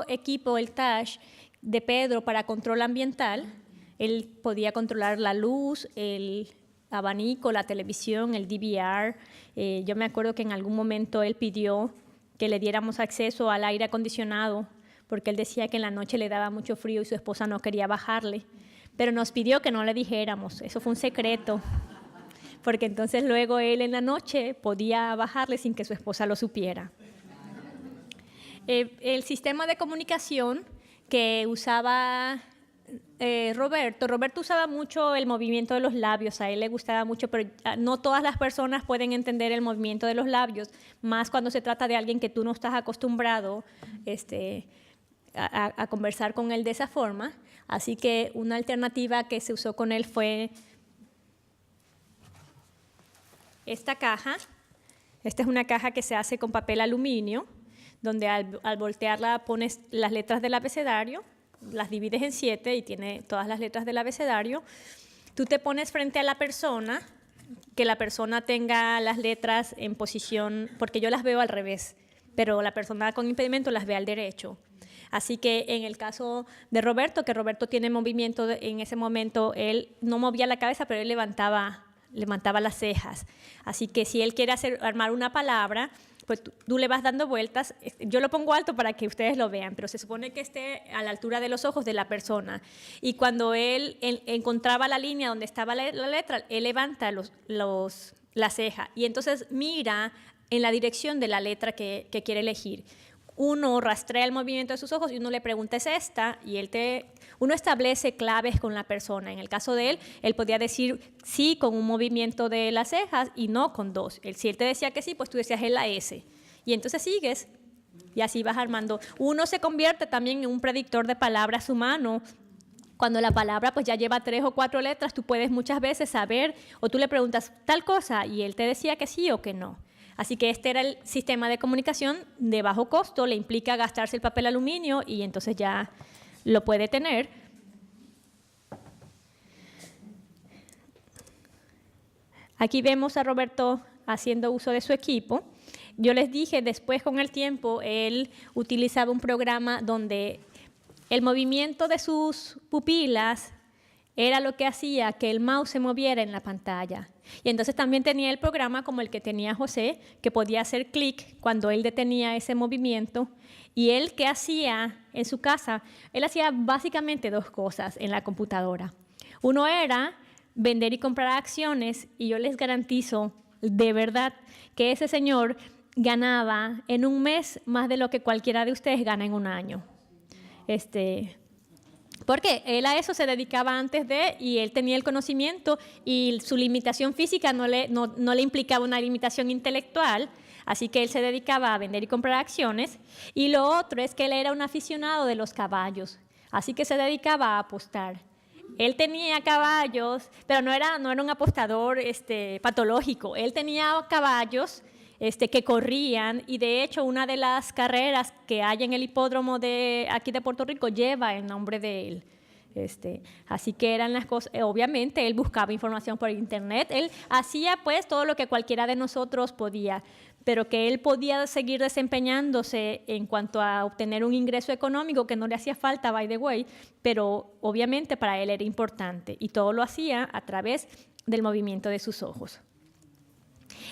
equipo, el TASH, de Pedro para control ambiental. Él podía controlar la luz, el abanico, la televisión, el DVR. Yo me acuerdo que en algún momento él pidió que le diéramos acceso al aire acondicionado, porque él decía que en la noche le daba mucho frío y su esposa no quería bajarle. Pero nos pidió que no le dijéramos, eso fue un secreto, porque entonces luego él en la noche podía bajarle sin que su esposa lo supiera. El sistema de comunicación que usaba Roberto usaba mucho el movimiento de los labios, a él le gustaba mucho, pero no todas las personas pueden entender el movimiento de los labios, más cuando se trata de alguien que tú no estás acostumbrado a conversar con él de esa forma. Así que una alternativa que se usó con él fue esta caja. Esta es una caja que se hace con papel aluminio, donde al voltearla pones las letras del abecedario, las divides en 7 y tiene todas las letras del abecedario. Tú te pones frente a la persona, que la persona tenga las letras en posición, porque yo las veo al revés, pero la persona con impedimento las ve al derecho. Así que en el caso de Roberto, que Roberto tiene movimiento en ese momento, él no movía la cabeza, pero él levantaba las cejas. Así que si él quiere armar una palabra, pues tú le vas dando vueltas. Yo lo pongo alto para que ustedes lo vean, pero se supone que esté a la altura de los ojos de la persona. Y cuando él encontraba la línea donde estaba la letra, él levanta la ceja y entonces mira en la dirección de la letra que quiere elegir. Uno rastrea el movimiento de sus ojos y uno le pregunta, ¿es esta? Y uno establece claves con la persona. En el caso de él podía decir sí con un movimiento de las cejas y no con dos. Si él te decía que sí, pues tú decías es la S. Y entonces sigues y así vas armando. Uno se convierte también en un predictor de palabras humano. Cuando la palabra pues ya lleva 3 o 4 letras, tú puedes muchas veces saber, o tú le preguntas tal cosa y él te decía que sí o que no. Así que este era el sistema de comunicación de bajo costo, le implica gastarse el papel aluminio y entonces ya lo puede tener. Aquí vemos a Roberto haciendo uso de su equipo. Yo les dije, después con el tiempo, él utilizaba un programa donde el movimiento de sus pupilas era lo que hacía que el mouse se moviera en la pantalla. Y entonces también tenía el programa como el que tenía José, que podía hacer clic cuando él detenía ese movimiento. Y él, ¿qué hacía en su casa? Él hacía básicamente 2 cosas en la computadora. Uno era vender y comprar acciones, y yo les garantizo de verdad que ese señor ganaba en un mes más de lo que cualquiera de ustedes gana en un año. Porque él a eso se dedicaba antes y él tenía el conocimiento y su limitación física no le implicaba una limitación intelectual, así que él se dedicaba a vender y comprar acciones. Y lo otro es que él era un aficionado de los caballos, así que se dedicaba a apostar. Él tenía caballos, pero no era un apostador patológico. Él tenía caballos que corrían, y de hecho una de las carreras que hay en el hipódromo de aquí de Puerto Rico lleva el nombre de él. Así que eran las cosas. Obviamente él buscaba información por internet, él hacía pues todo lo que cualquiera de nosotros podía, pero que él podía seguir desempeñándose en cuanto a obtener un ingreso económico que no le hacía falta, by the way, pero obviamente para él era importante, y todo lo hacía a través del movimiento de sus ojos.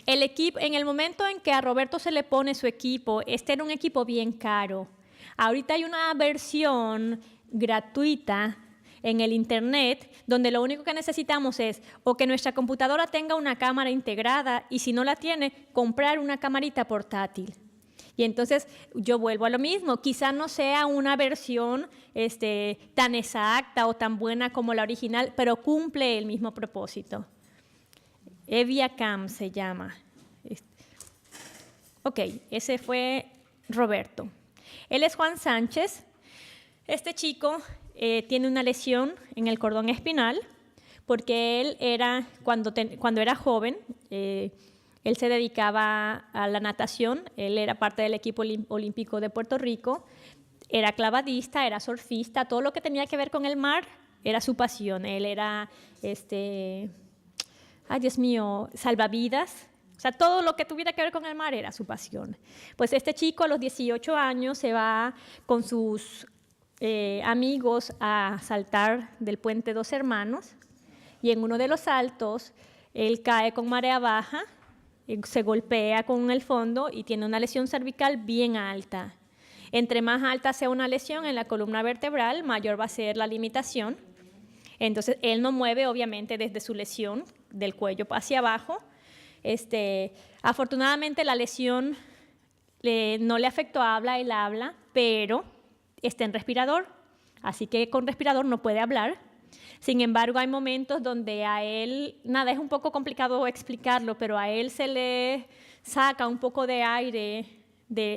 El equipo, en el momento en que a Roberto se le pone su equipo, era un equipo bien caro. Ahorita hay una versión gratuita en el internet donde lo único que necesitamos es o que nuestra computadora tenga una cámara integrada, y si no la tiene, comprar una camarita portátil. Y entonces yo vuelvo a lo mismo, quizá no sea una versión tan exacta o tan buena como la original, pero cumple el mismo propósito. EviaCam se llama. Ok, ese fue Roberto. Él es Juan Sánchez. Este chico tiene una lesión en el cordón espinal porque él era, cuando era joven, él se dedicaba a la natación. Él era parte del equipo olímpico de Puerto Rico. Era clavadista, era surfista, todo lo que tenía que ver con el mar era su pasión. Él era, ay Dios mío, salvavidas, O sea, todo lo que tuviera que ver con el mar era su pasión. Pues este chico a los 18 años se va con sus amigos a saltar del puente Dos Hermanos, y en uno de los saltos él cae con marea baja, se golpea con el fondo y tiene una lesión cervical bien alta. Entre más alta sea una lesión en la columna vertebral, mayor va a ser la limitación. Entonces, él no mueve, obviamente, desde su lesión del cuello hacia abajo. Afortunadamente, la lesión no le afectó a él habla, pero está en respirador, así que con respirador no puede hablar. Sin embargo, hay momentos donde a él, es un poco complicado explicarlo, pero a él se le saca un poco de aire,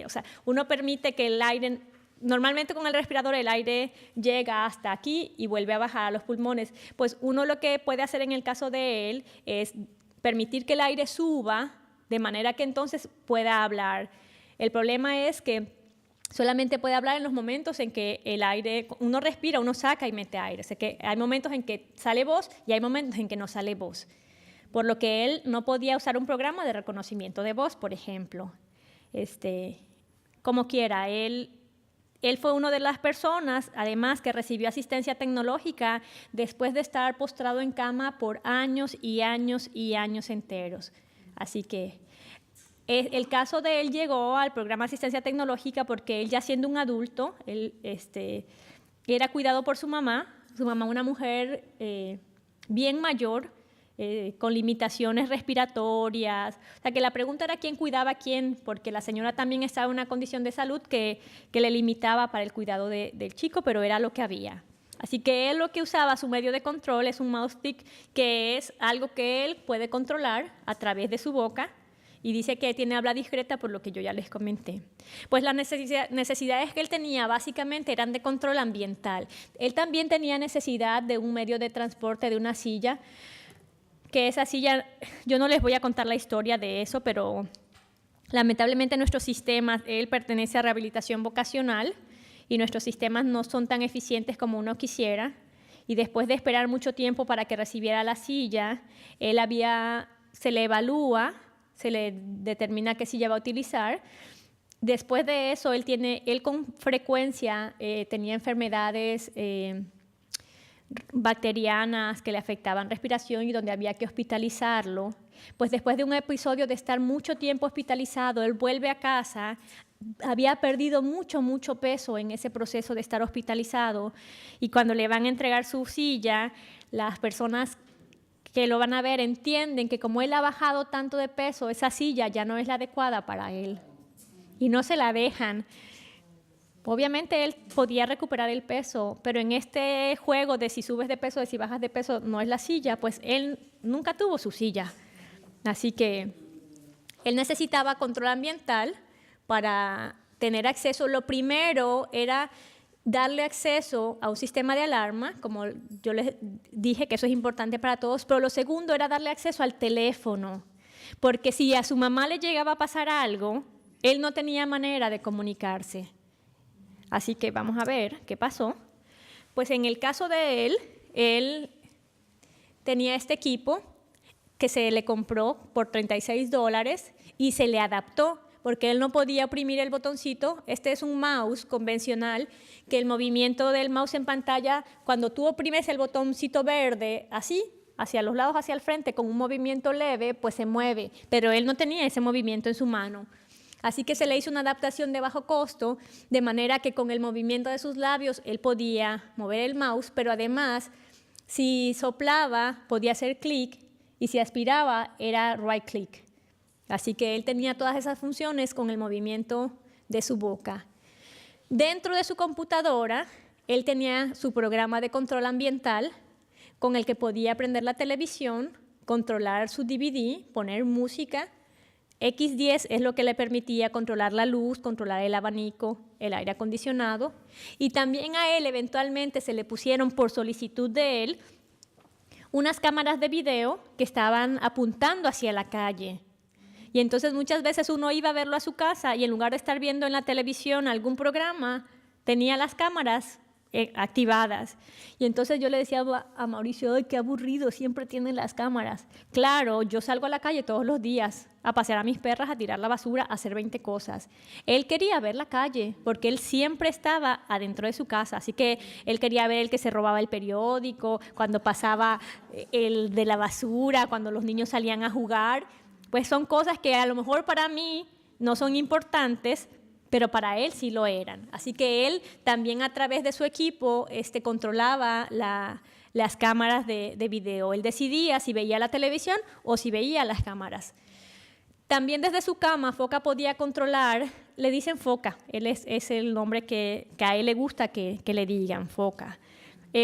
o sea, uno permite que el aire, normalmente con el respirador el aire llega hasta aquí y vuelve a bajar a los pulmones. Pues uno lo que puede hacer en el caso de él es permitir que el aire suba de manera que entonces pueda hablar. El problema es que solamente puede hablar en los momentos en que el aire, uno respira, uno saca y mete aire. O sea que hay momentos en que sale voz y hay momentos en que no sale voz. Por lo que él no podía usar un programa de reconocimiento de voz, por ejemplo. Como quiera, él fue una de las personas, además, que recibió asistencia tecnológica después de estar postrado en cama por años y años y años enteros. Así que el caso de él llegó al programa de asistencia tecnológica porque él, ya siendo un adulto, él era cuidado por su mamá una mujer bien mayor, con limitaciones respiratorias. O sea, que la pregunta era quién cuidaba a quién, porque la señora también estaba en una condición de salud que le limitaba para el cuidado del chico, pero era lo que había. Así que él lo que usaba, su medio de control, es un mouse stick, que es algo que él puede controlar a través de su boca, y dice que tiene habla discreta, por lo que yo ya les comenté. Pues las necesidades que él tenía básicamente eran de control ambiental. Él también tenía necesidad de un medio de transporte, de una silla, que esa silla, yo no les voy a contar la historia de eso, pero lamentablemente nuestros sistemas, él pertenece a rehabilitación vocacional y nuestros sistemas no son tan eficientes como uno quisiera, y después de esperar mucho tiempo para que recibiera la silla, se le evalúa, se le determina qué silla va a utilizar. Después de eso, él con frecuencia tenía enfermedades bacterianas que le afectaban respiración y donde había que hospitalizarlo. Pues después de un episodio de estar mucho tiempo hospitalizado, él vuelve a casa, había perdido mucho peso en ese proceso de estar hospitalizado, y cuando le van a entregar su silla, las personas que lo van a ver entienden que como él ha bajado tanto de peso, esa silla ya no es la adecuada para él y no se la dejan. Obviamente él podía recuperar el peso, pero en este juego de si subes de peso, de si bajas de peso, no es la silla, pues él nunca tuvo su silla. Así que él necesitaba control ambiental para tener acceso. Lo primero era darle acceso a un sistema de alarma, como yo les dije que eso es importante para todos, pero lo segundo era darle acceso al teléfono, porque si a su mamá le llegaba a pasar algo, él no tenía manera de comunicarse. Así que vamos a ver qué pasó. Pues en el caso de él tenía este equipo que se le compró por $36 y se le adaptó, porque él no podía oprimir el botoncito. Este es un mouse convencional, que el movimiento del mouse en pantalla, cuando tú oprimes el botoncito verde, así, hacia los lados, hacia el frente, con un movimiento leve, pues se mueve, pero él no tenía ese movimiento en su mano. Así que se le hizo una adaptación de bajo costo, de manera que con el movimiento de sus labios él podía mover el mouse, pero además, si soplaba, podía hacer clic, y si aspiraba, era right click. Así que él tenía todas esas funciones con el movimiento de su boca. Dentro de su computadora, él tenía su programa de control ambiental con el que podía prender la televisión, controlar su DVD, poner música. X10 es lo que le permitía controlar la luz, controlar el abanico, el aire acondicionado. Y también a él eventualmente se le pusieron, por solicitud de él, unas cámaras de video que estaban apuntando hacia la calle. Y entonces muchas veces uno iba a verlo a su casa y en lugar de estar viendo en la televisión algún programa, tenía las cámaras activadas. Y entonces yo le decía a Mauricio, ¡ay, qué aburrido, siempre tienen las cámaras! Claro, yo salgo a la calle todos los días a pasear a mis perras, a tirar la basura, a hacer 20 cosas. Él quería ver la calle, porque él siempre estaba adentro de su casa, así que él quería ver el que se robaba el periódico, cuando pasaba el de la basura, cuando los niños salían a jugar. Pues son cosas que a lo mejor para mí no son importantes, pero para él sí lo eran. Así que él también a través de su equipo controlaba las cámaras de video. Él decidía si veía la televisión o si veía las cámaras. También desde su cama, Foca podía controlar, le dicen Foca, él es el nombre que a él le gusta que le digan, Foca.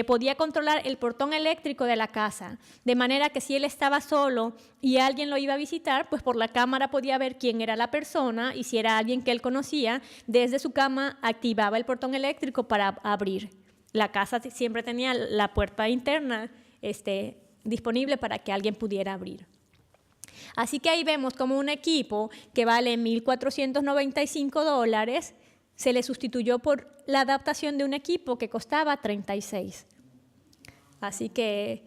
Podía controlar el portón eléctrico de la casa, de manera que si él estaba solo y alguien lo iba a visitar, pues por la cámara podía ver quién era la persona y si era alguien que él conocía, desde su cama activaba el portón eléctrico para abrir. La casa siempre tenía la puerta interna disponible para que alguien pudiera abrir. Así que ahí vemos como un equipo que vale $1,495 se le sustituyó por la adaptación de un equipo que costaba 36. Así que,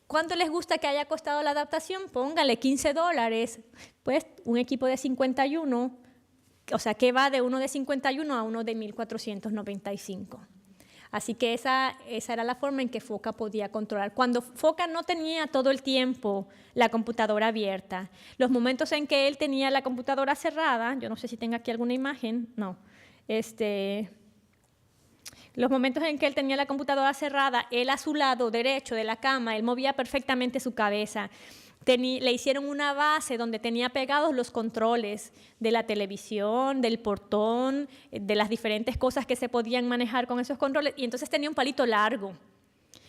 ¿cuánto les gusta que haya costado la adaptación? Póngale $15, pues un equipo de 51, o sea, que va de uno de 51 a uno de 1,495. Así que esa era la forma en que Foca podía controlar. Cuando Foca no tenía todo el tiempo la computadora abierta, los momentos en que él tenía la computadora cerrada, yo no sé si tengo aquí alguna imagen, no. Los momentos en que él tenía la computadora cerrada, él a su lado derecho de la cama, él movía perfectamente su cabeza. Le hicieron una base donde tenía pegados los controles de la televisión, del portón, de las diferentes cosas que se podían manejar con esos controles, y entonces tenía un palito largo.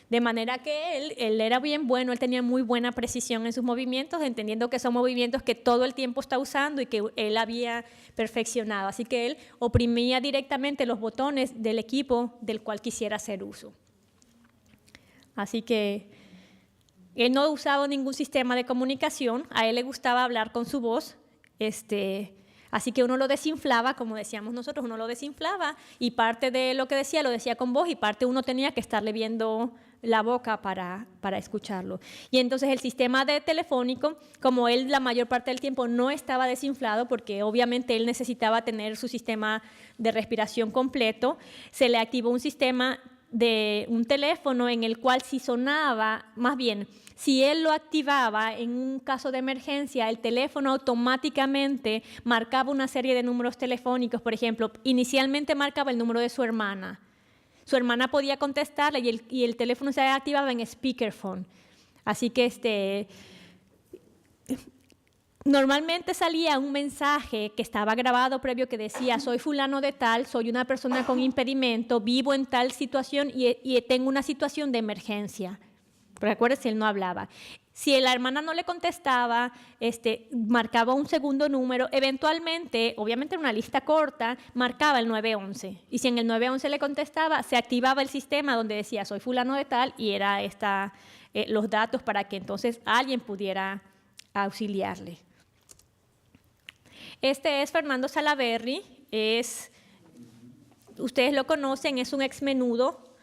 De manera que él era bien bueno, él tenía muy buena precisión en sus movimientos, entendiendo que son movimientos que todo el tiempo está usando y que él había perfeccionado. Así que él oprimía directamente los botones del equipo del cual quisiera hacer uso. Así que él no usaba ningún sistema de comunicación, a él le gustaba hablar con su voz, así que uno lo desinflaba, como decíamos nosotros, uno lo desinflaba y parte de lo que decía lo decía con voz y parte uno tenía que estarle viendo la boca para escucharlo. Y entonces el sistema telefónico, como él la mayor parte del tiempo no estaba desinflado, porque obviamente él necesitaba tener su sistema de respiración completo, se le activó un sistema de un teléfono en el cual si sonaba, más bien, si él lo activaba en un caso de emergencia, el teléfono automáticamente marcaba una serie de números telefónicos. Por ejemplo, inicialmente marcaba el número de su hermana. Su hermana podía contestarle y el teléfono se activaba en speakerphone. Así que normalmente salía un mensaje que estaba grabado previo que decía: soy fulano de tal, soy una persona con impedimento, vivo en tal situación y tengo una situación de emergencia. Pero acuérdense, él no hablaba. Si la hermana no le contestaba, marcaba un segundo número. Eventualmente, obviamente en una lista corta, marcaba el 911. Y si en el 911 le contestaba, se activaba el sistema donde decía soy fulano de tal y era los datos para que entonces alguien pudiera auxiliarle. Este es Fernando Salaverry. Ustedes lo conocen, es un exmenudo.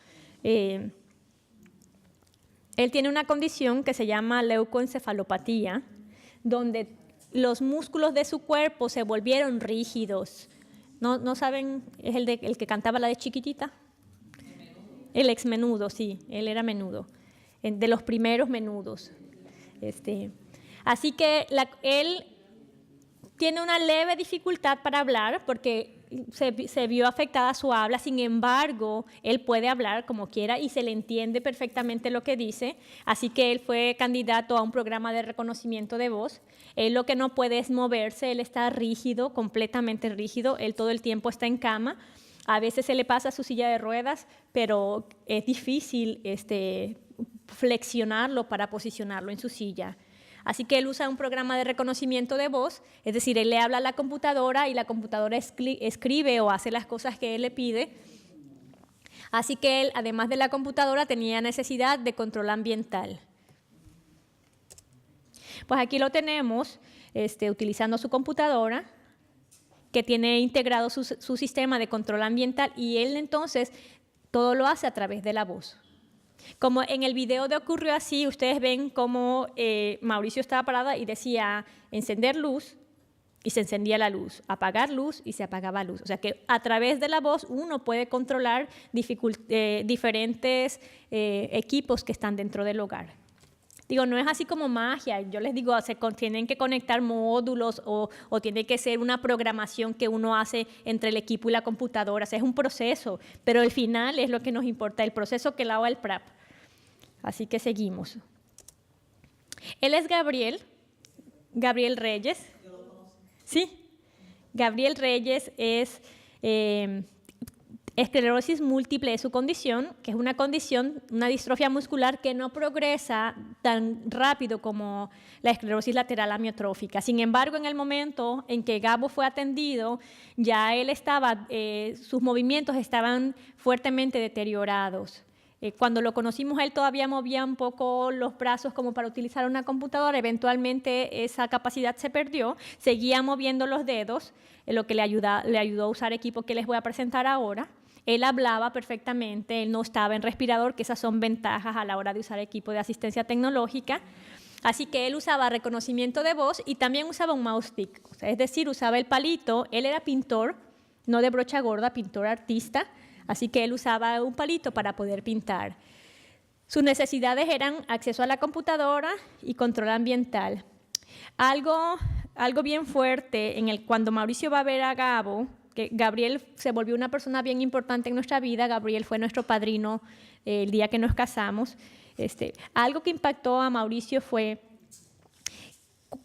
Él tiene una condición que se llama leucoencefalopatía, donde los músculos de su cuerpo se volvieron rígidos. ¿No saben? Es el que cantaba la de Chiquitita. El exmenudo, sí, él era menudo, de los primeros menudos. Así que él tiene una leve dificultad para hablar porque se vio afectada su habla. Sin embargo, él puede hablar como quiera y se le entiende perfectamente lo que dice. Así que él fue candidato a un programa de reconocimiento de voz. Él lo que no puede es moverse, él está rígido, completamente rígido. Él todo el tiempo está en cama. A veces se le pasa su silla de ruedas, pero es difícil flexionarlo para posicionarlo en su silla. Así que él usa un programa de reconocimiento de voz, es decir, él le habla a la computadora y la computadora escribe o hace las cosas que él le pide. Así que él, además de la computadora, tenía necesidad de control ambiental. Pues aquí lo tenemos utilizando su computadora, que tiene integrado su sistema de control ambiental, y él entonces Todo lo hace a través de la voz. Como en el video de Ocurrió Así, ustedes ven cómo Mauricio estaba parada y decía encender luz y se encendía la luz, apagar luz y se apagaba luz. O sea que a través de la voz uno puede controlar diferentes equipos que están dentro del hogar. Digo, no es así como magia. Yo les digo, tienen que conectar módulos o tiene que ser una programación que uno hace entre el equipo y la computadora. O sea, es un proceso, pero el final es lo que nos importa, el proceso que lava el PRAP. Así que seguimos. Él es Gabriel Reyes. Sí, Gabriel Reyes es esclerosis múltiple de su condición, que es una condición, una distrofia muscular que no progresa tan rápido como la esclerosis lateral amiotrófica. Sin embargo, en el momento en que Gabo fue atendido, ya él sus movimientos estaban fuertemente deteriorados. Cuando lo conocimos, él todavía movía un poco los brazos como para utilizar una computadora. Eventualmente esa capacidad se perdió. Seguía moviendo los dedos, lo que le ayudó a usar equipo que les voy a presentar ahora. Él hablaba perfectamente, él no estaba en respirador, que esas son ventajas a la hora de usar equipo de asistencia tecnológica. Así que él usaba reconocimiento de voz y también usaba un mouse stick. O sea, es decir, usaba el palito. Él era pintor, no de brocha gorda, pintor artista. Así que él usaba un palito para poder pintar. Sus necesidades eran acceso a la computadora y control ambiental. Algo bien fuerte cuando Mauricio va a ver a Gabo, que Gabriel se volvió una persona bien importante en nuestra vida. Gabriel fue nuestro padrino el día que nos casamos. Algo que impactó a Mauricio fue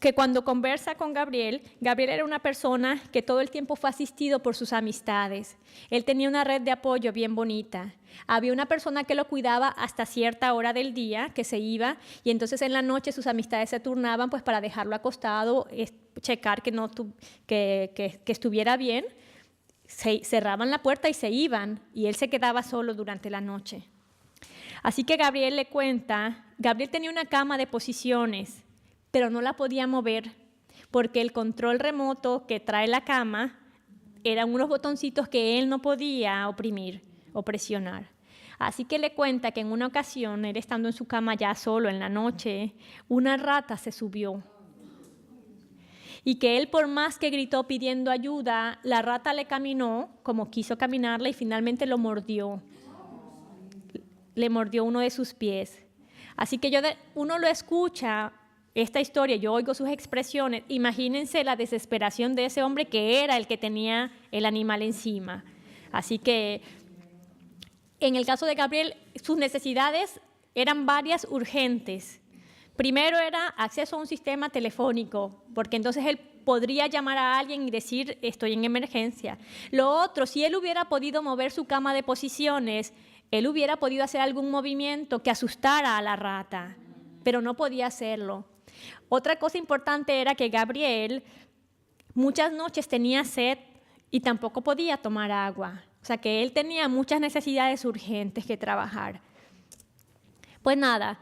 que cuando conversa con Gabriel era una persona que todo el tiempo fue asistido por sus amistades. Él tenía una red de apoyo bien bonita. Había una persona que lo cuidaba hasta cierta hora del día, que se iba, y entonces en la noche sus amistades se turnaban pues, para dejarlo acostado, checar que estuviera bien. Cerraban la puerta y se iban, y él se quedaba solo durante la noche. Así que Gabriel le cuenta, Gabriel tenía una cama de posiciones, pero no la podía mover porque el control remoto que trae la cama eran unos botoncitos que él no podía oprimir o presionar. Así que le cuenta que en una ocasión, él estando en su cama ya solo en la noche, una rata se subió. Y que él, por más que gritó pidiendo ayuda, la rata le caminó como quiso caminarle y finalmente lo mordió. Le mordió uno de sus pies. Así que uno lo escucha, esta historia, yo oigo sus expresiones. Imagínense la desesperación de ese hombre que era el que tenía el animal encima. Así que en el caso de Gabriel, sus necesidades eran varias urgentes. Primero era acceso a un sistema telefónico, porque entonces él podría llamar a alguien y decir, estoy en emergencia. Lo otro, si él hubiera podido mover su cama de posiciones, él hubiera podido hacer algún movimiento que asustara a la rata, pero no podía hacerlo. Otra cosa importante era que Gabriel muchas noches tenía sed y tampoco podía tomar agua. O sea que él tenía muchas necesidades urgentes que trabajar. Pues nada,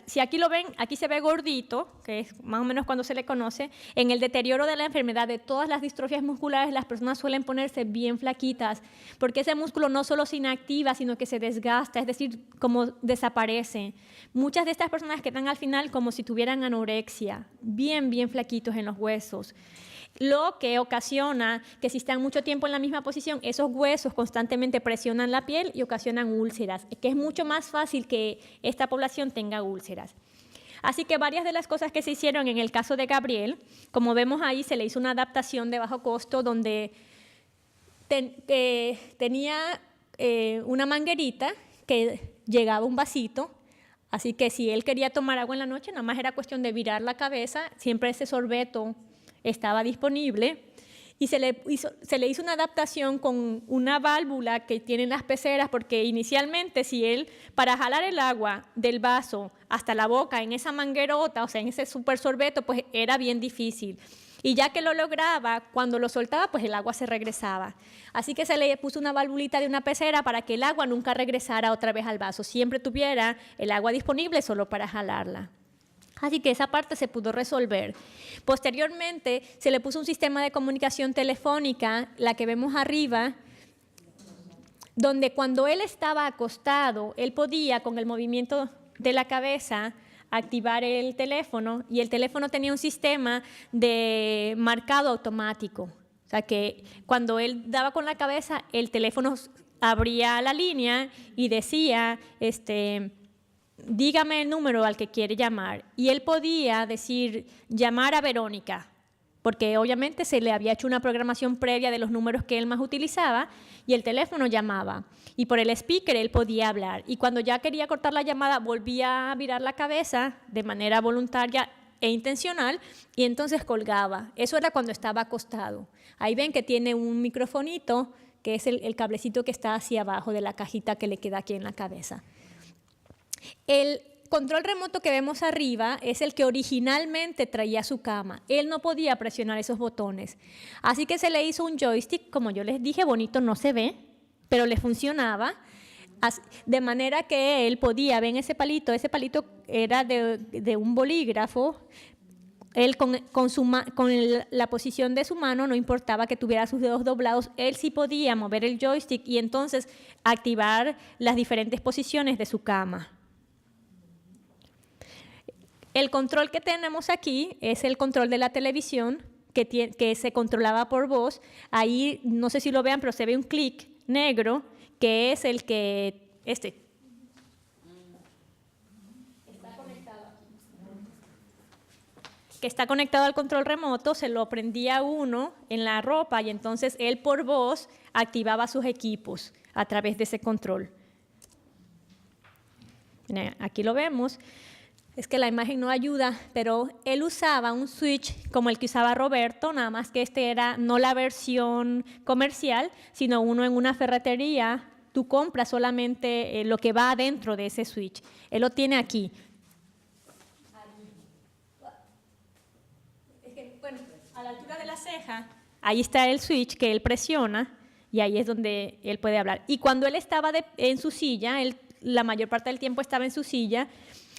si aquí lo ven, aquí se ve gordito, que es más o menos cuando se le conoce. En el deterioro de la enfermedad de todas las distrofias musculares, las personas suelen ponerse bien flaquitas, porque ese músculo no solo se inactiva, sino que se desgasta, es decir, como desaparece. Muchas de estas personas quedan al final como si tuvieran anorexia, bien flaquitos en los huesos. Lo que ocasiona que si están mucho tiempo en la misma posición, esos huesos constantemente presionan la piel y ocasionan úlceras, que es mucho más fácil que esta población tenga úlceras. Así que varias de las cosas que se hicieron en el caso de Gabriel, como vemos ahí, se le hizo una adaptación de bajo costo donde tenía una manguerita que llegaba un vasito, así que si él quería tomar agua en la noche, nada más era cuestión de virar la cabeza, siempre ese sorbeto estaba disponible, y se le hizo una adaptación con una válvula que tienen las peceras, porque inicialmente si él, para jalar el agua del vaso hasta la boca en esa manguerota, o sea, en ese super sorbeto, pues era bien difícil. Y ya que lo lograba, cuando lo soltaba, pues el agua se regresaba. Así que se le puso una valvulita de una pecera para que el agua nunca regresara otra vez al vaso, siempre tuviera el agua disponible solo para jalarla. Así que esa parte se pudo resolver. Posteriormente, se le puso un sistema de comunicación telefónica, la que vemos arriba, donde cuando él estaba acostado, él podía, con el movimiento de la cabeza, activar el teléfono, y el teléfono tenía un sistema de marcado automático. O sea que cuando él daba con la cabeza, el teléfono abría la línea y decía, dígame el número al que quiere llamar. Y él podía decir, llamar a Verónica, porque obviamente se le había hecho una programación previa de los números que él más utilizaba, y el teléfono llamaba. Y por el speaker él podía hablar. Y cuando ya quería cortar la llamada, volvía a virar la cabeza de manera voluntaria e intencional, y entonces colgaba. Eso era cuando estaba acostado. Ahí ven que tiene un microfonito, que es el cablecito que está hacia abajo de la cajita que le queda aquí en la cabeza. El control remoto que vemos arriba es el que originalmente traía su cama. Él no podía presionar esos botones. Así que se le hizo un joystick, como yo les dije, bonito no se ve, pero le funcionaba. De manera que él podía, ven ese palito era de un bolígrafo. Él con la posición de su mano, no importaba que tuviera sus dedos doblados, él sí podía mover el joystick y entonces activar las diferentes posiciones de su cama. El control que tenemos aquí es el control de la televisión, que se controlaba por voz. Ahí, no sé si lo vean, pero se ve un clic negro, que es el que está conectado al control remoto. Se lo prendía uno en la ropa y entonces él por voz activaba sus equipos a través de ese control. Aquí lo vemos. Es que la imagen no ayuda, pero él usaba un switch como el que usaba Roberto, nada más que era no la versión comercial, sino uno en una ferretería. Tú compras solamente lo que va adentro de ese switch. Él lo tiene aquí. Es que, bueno, a la altura de la ceja, ahí está el switch que él presiona y ahí es donde él puede hablar. Y cuando él estaba en su silla, la mayor parte del tiempo estaba en su silla,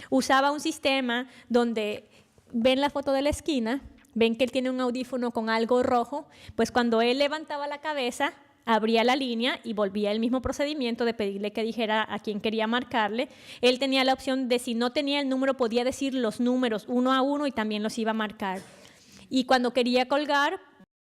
usaba un sistema donde, ven la foto de la esquina, ven que él tiene un audífono con algo rojo, pues cuando él levantaba la cabeza, abría la línea y volvía el mismo procedimiento de pedirle que dijera a quién quería marcarle. Él tenía la opción de, si no tenía el número, podía decir los números uno a uno y también los iba a marcar. Y cuando quería colgar,